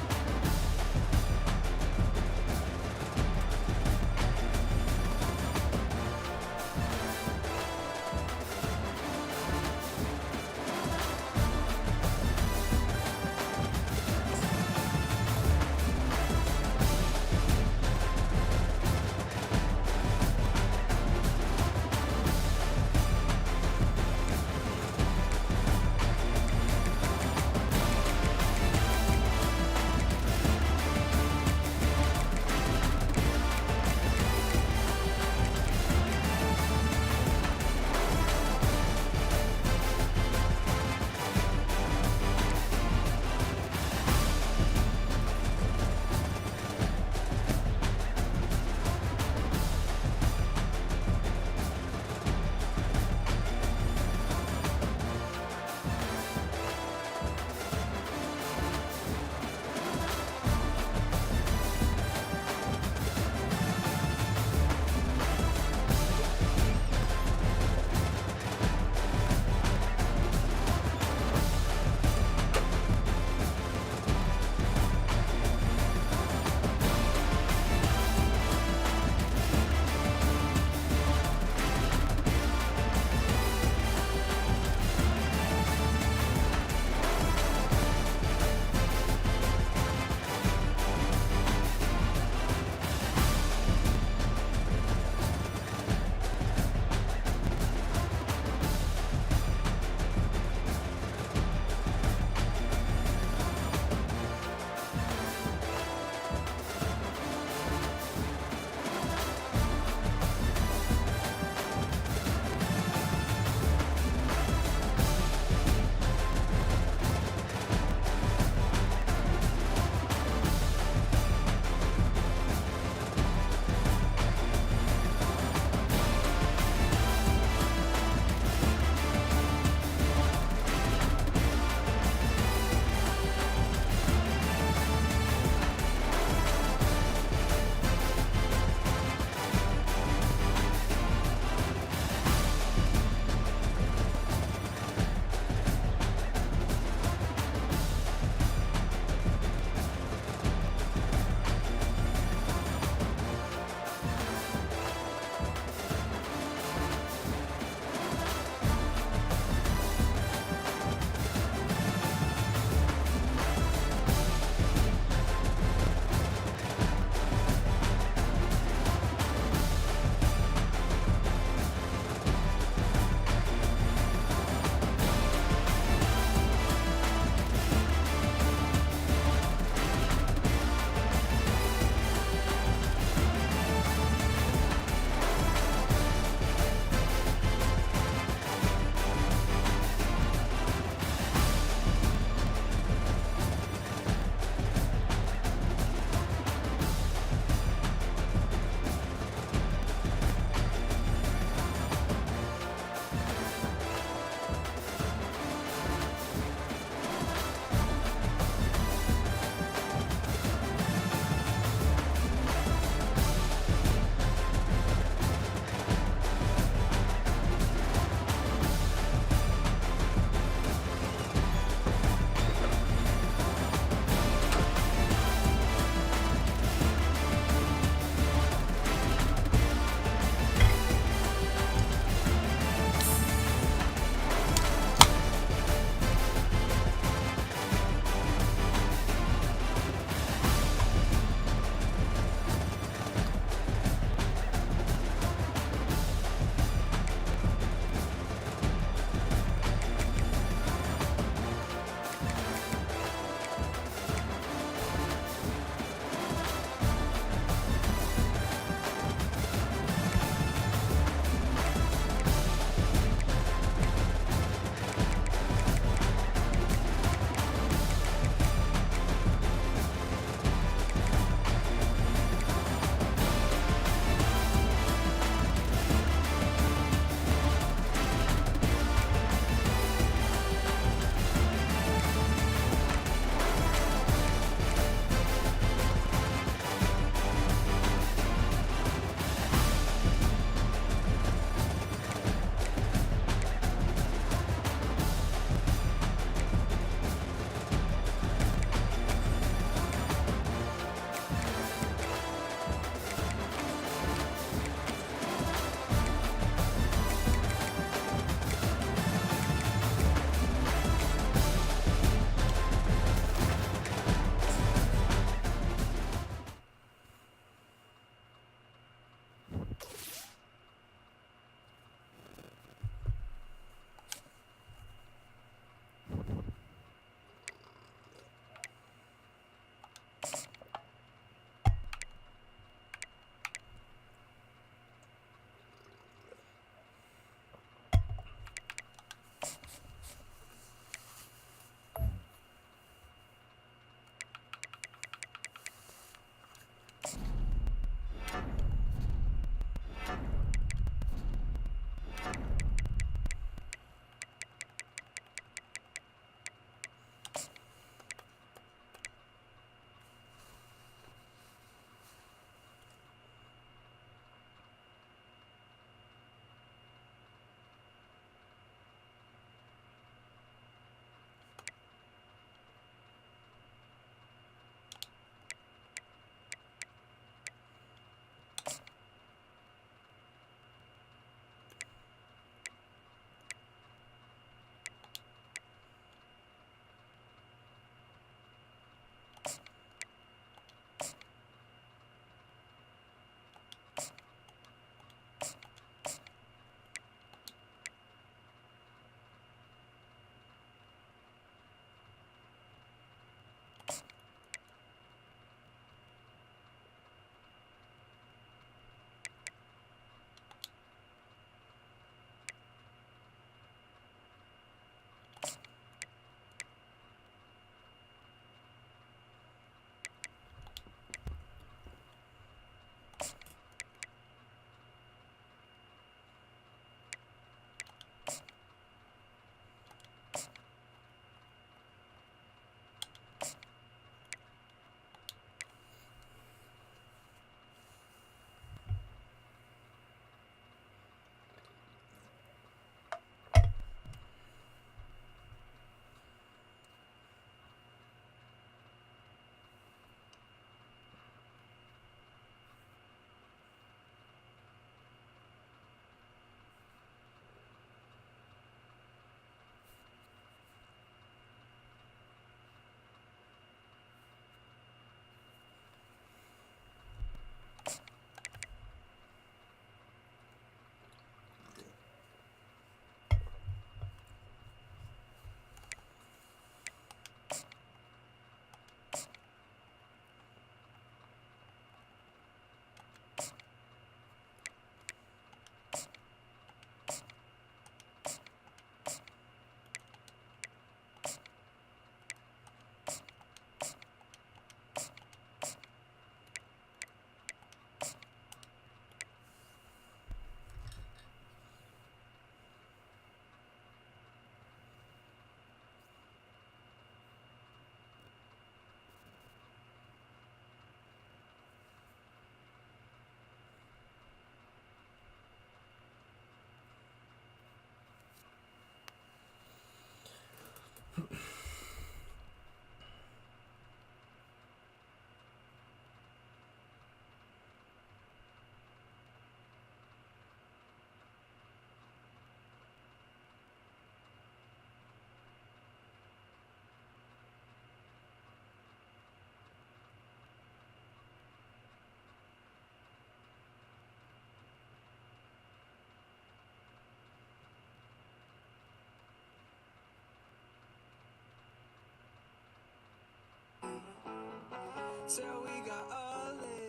So we got Ollie.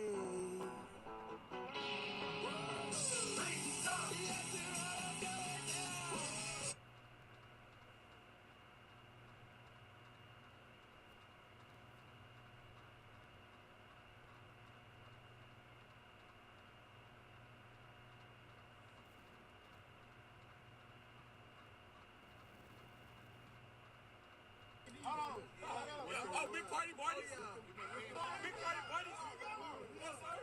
Oh, big party buddies. Big party buddies. Yes, sir.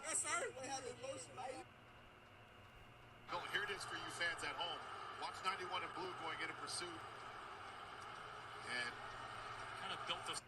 Yes, sir. Here it is for you fans at home. Watch 91 in blue going in pursuit. And kind of built us